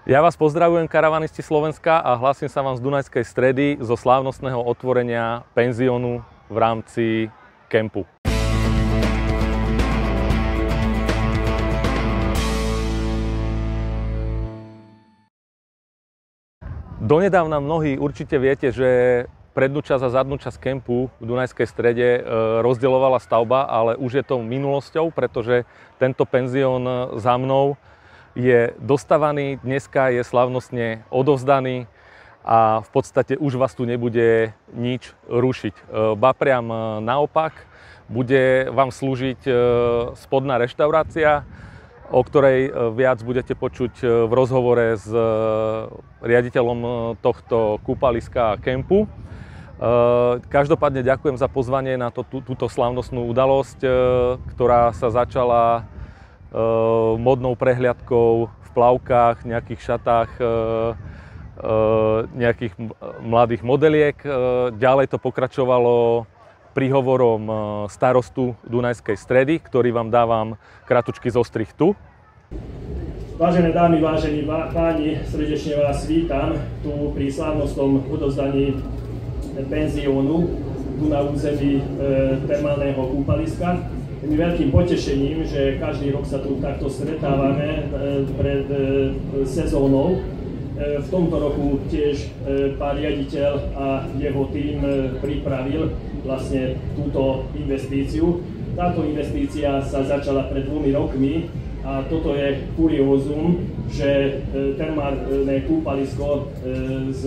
Ja vás pozdravujem, karavanisti Slovenska, a hlásim sa vám z Dunajskej Stredy zo slávnostného otvorenia penziónu v rámci kempu. Donedávna mnohí určite viete, že prednú časť a zadnú časť kempu v Dunajskej Strede rozdeľovala stavba, ale už je to minulosťou, pretože tento penzión za mnou je dostavaný, dneska je slávnostne odovzdaný a v podstate už vás tu nebude nič rušiť. Ba priam naopak, bude vám slúžiť spodná reštaurácia, o ktorej viac budete počuť v rozhovore s riaditeľom tohto kúpaliska a kempu. Každopádne ďakujem za pozvanie na túto slávnostnú udalosť, ktorá sa začala modnou prehliadkou v plavkách, nejakých šatách, nejakých mladých modeliek. Ďalej to pokračovalo príhovorom starostu Dunajskej Stredy, ktorý vám dávam kratučký zostrih tu. Vážené dámy, vážení páni, srdečne vás vítam tu pri slávnostnom odovzdaní penziónu tu na území termálneho kúpaliska. Je mi veľkým potešením, že každý rok sa tu takto stretávame pred sezónou. V tomto roku tiež pán riaditeľ a jeho tím pripravil vlastne túto investíciu. Táto investícia sa začala pred 2 rokmi a toto je kuriózum, že termálne kúpalisko z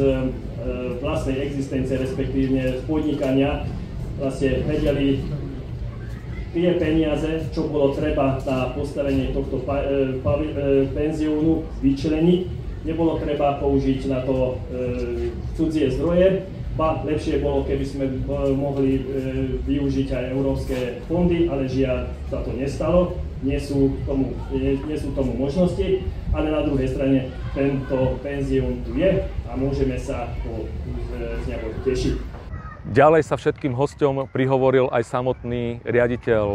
vlastnej existencie, respektíve z podnikania, vlastne vedeli tie peniaze, čo bolo treba na postavenie tohto penziónu, vyčleniť. Nebolo treba použiť na to cudzie zdroje, ba lepšie bolo, keby sme mohli využiť aj európske fondy, ale žiaľ sa to nestalo. Nie sú tomu možnosti, ale na druhej strane tento penzión tu je a môžeme sa z neho tešiť. Ďalej sa všetkým hosťom prihovoril aj samotný riaditeľ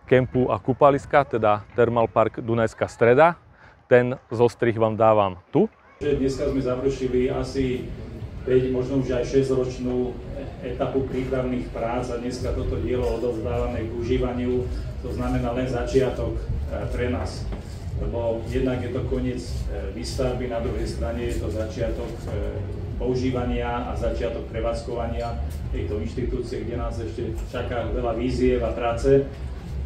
kempu a kúpaliska, teda Thermal Park Dunajská Streda. Ten zostrih vám dávam tu. Dneska sme završili asi 5, možno už aj 6-ročnú etapu prípravných prác a dneska toto dielo odovzdávame k užívaniu. To znamená len začiatok pre nás, lebo jednak je to koniec výstavby, na druhej strane je to začiatok používania a začiatok prevádzkovania tejto inštitúcie, kde nás ešte čaká veľa víziev a práce.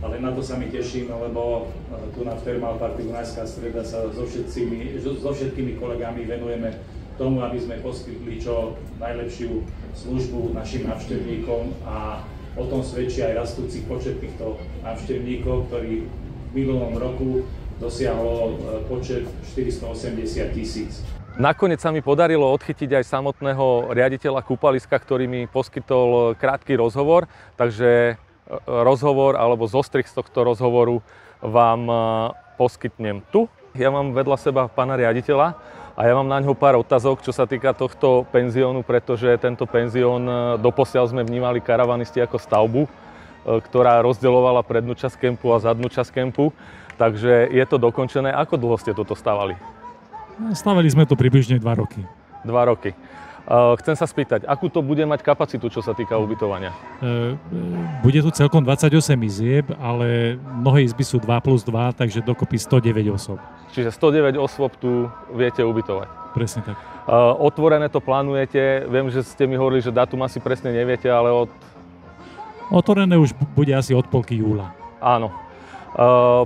Ale na to sa mi teším, lebo tu na Thermal Parku Dunajská Streda sa so všetkými kolegami venujeme tomu, aby sme poskytli čo najlepšiu službu našim návštevníkom, a o tom svedčí aj rastúci počet týchto návštevníkov, ktorý v minulom roku dosiahlo počet 480 000. Nakoniec sa mi podarilo odchytiť aj samotného riaditeľa kúpaliska, ktorý mi poskytol krátky rozhovor, takže rozhovor alebo zostrih z tohto rozhovoru vám poskytnem tu. Ja mám vedľa seba pána riaditeľa a ja mám na ňo pár otázok, čo sa týka tohto penziónu, pretože tento penzión doposiaľ sme vnímali karavanisti ako stavbu, ktorá rozdeľovala prednú časť kempu a zadnú časť kempu. Takže je to dokončené. Ako dlho ste toto stavali? Stavali sme to približne 2 roky. 2 roky. Chcem sa spýtať, akú to bude mať kapacitu, čo sa týka ubytovania? Bude tu celkom 28 izieb, ale mnohé izby sú 2+2, takže dokopy 109 osôb. Čiže 109 osôb tu viete ubytovať? Presne tak. Otvorené to plánujete? Viem, že ste mi hovorili, že dátum asi presne neviete, ale Otvorené už bude asi od polky júla. Áno.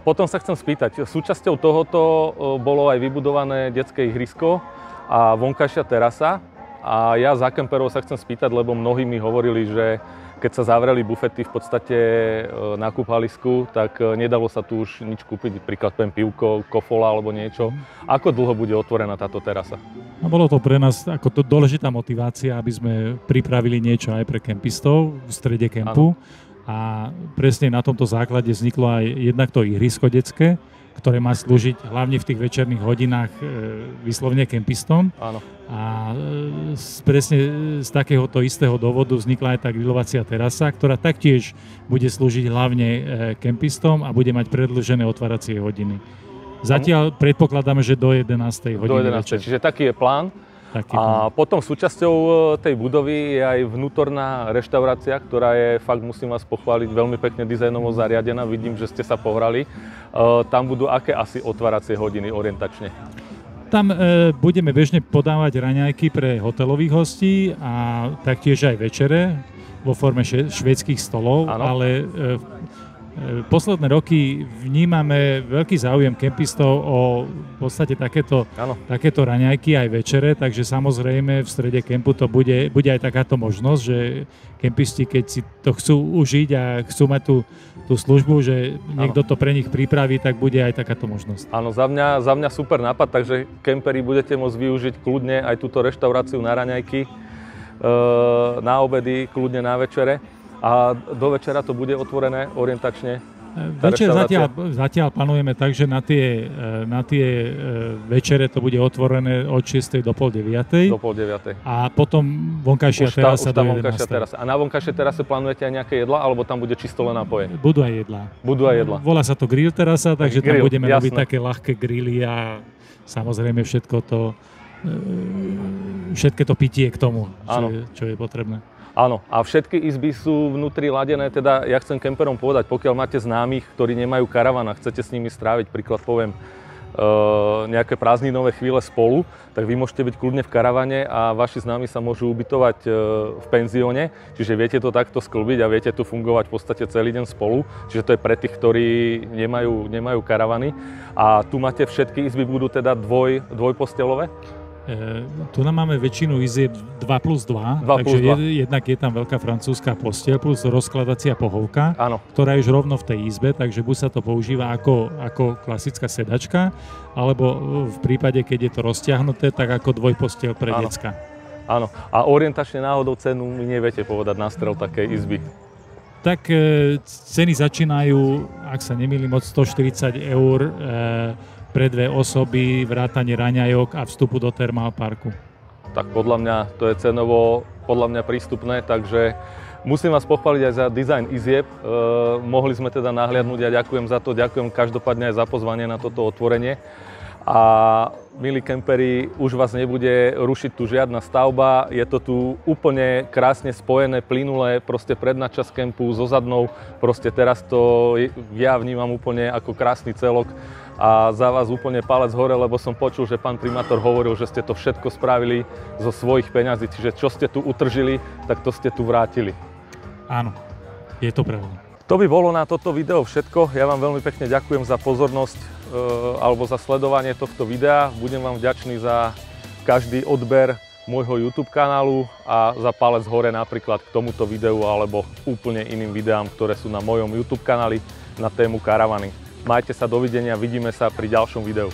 Potom sa chcem spýtať, súčasťou tohoto bolo aj vybudované detské ihrisko a vonkajšia terasa. A ja za kemperov sa chcem spýtať, lebo mnohí mi hovorili, že keď sa zavreli bufety v podstate na kúpalisku, tak nedalo sa tu už nič kúpiť, príklad pivko, kofola alebo niečo. Ako dlho bude otvorená táto terasa? A bolo to pre nás ako dôležitá motivácia, aby sme pripravili niečo aj pre kempistov v strede kempu. Ano. A presne na tomto základe vzniklo aj jednak to ihrisko detské, ktoré má slúžiť hlavne v tých večerných hodinách vyslovne kempistom. Áno. A presne z takéhoto istého dôvodu vznikla aj tá grilovacia terasa, ktorá taktiež bude slúžiť hlavne kempistom a bude mať predĺžené otváracie hodiny. Zatiaľ predpokladáme, že do 11. hodiny do 11. večer. Čiže taký je plán. A potom súčasťou tej budovy je aj vnútorná reštaurácia, ktorá je, fakt musím vás pochváliť, veľmi pekne dizajnovo zariadená. Vidím, že ste sa pohrali. Tam budú aké asi otváracie hodiny orientačne? Tam budeme bežne podávať raňajky pre hotelových hostí a taktiež aj večere vo forme švédskych stolov, ale posledné roky vnímame veľký záujem kempistov o v podstate takéto raňajky aj večere, takže samozrejme v strede kempu to bude aj takáto možnosť, že kempisti, keď si to chcú užiť a chcú mať tú službu, že niekto to pre nich pripraví, tak bude aj takáto možnosť. Áno, za mňa super nápad, takže kemperi budete môcť využiť kľudne aj túto reštauráciu na raňajky, na obedy, kľudne na večere. A do večera to bude otvorené orientačne? Večer zatiaľ plánujeme tak, že na tie večere to bude otvorené od 6. do pol 9. Do pol 9. A potom vonkajšia terasa do 11. A na vonkajšej terase plánujete aj nejaké jedlá, alebo tam bude čisto len nápoje? Budú aj jedlá. Volá sa to grill terasa, takže tam budeme robiť také ľahké grily a samozrejme všetko to pitie k tomu, čo je potrebné. Áno, a všetky izby sú vnútri ladené, teda ja chcem kemperom povedať, pokiaľ máte známych, ktorí nemajú karavan a chcete s nimi stráviť, príklad poviem, nejaké prázdninové chvíle spolu, tak vy môžete byť kľudne v karavane a vaši známi sa môžu ubytovať v penzióne, čiže viete to takto sklbiť a viete tu fungovať v podstate celý deň spolu, čiže to je pre tých, ktorí nemajú karavany. A tu máte všetky izby, budú teda dvojpostelové? Tu nám máme väčšinu izieb 2+2, takže jednak je tam veľká francúzska posteľ plus rozkladacia pohovka, ktorá je už rovno v tej izbe, takže buď sa to používa ako klasická sedačka, alebo v prípade, keď je to roztiahnuté, tak ako dvojposteľ pre decka. Áno, a orientačne náhodou cenu mi neviete povedať na strel takej izby? Tak ceny začínajú, ak sa nemýlim, od 140 eur pre dve osoby, vrátanie raňajok a vstupu do Thermalparku. Tak podľa mňa to je cenovo prístupné, takže musím vás pochváliť aj za dizajn izieb. Mohli sme teda nahliadnúť a ďakujem za to, ďakujem každopádne aj za pozvanie na toto otvorenie. A milí kemperi, už vás nebude rušiť tu žiadna stavba, je to tu úplne krásne spojené, plynulé, proste predná časť kempu so zadnou, proste teraz to ja vnímam úplne ako krásny celok. A za vás úplne palec hore, lebo som počul, že pán primátor hovoril, že ste to všetko spravili zo svojich peňazí, čiže čo ste tu utržili, tak to ste tu vrátili. Áno, je to pravda. To by bolo na toto video všetko. Ja vám veľmi pekne ďakujem za pozornosť alebo za sledovanie tohto videa. Budem vám vďačný za každý odber môjho YouTube kanálu a za palec hore napríklad k tomuto videu alebo úplne iným videám, ktoré sú na mojom YouTube kanáli na tému karavany. Majte sa, dovidenia, vidíme sa pri ďalšom videu.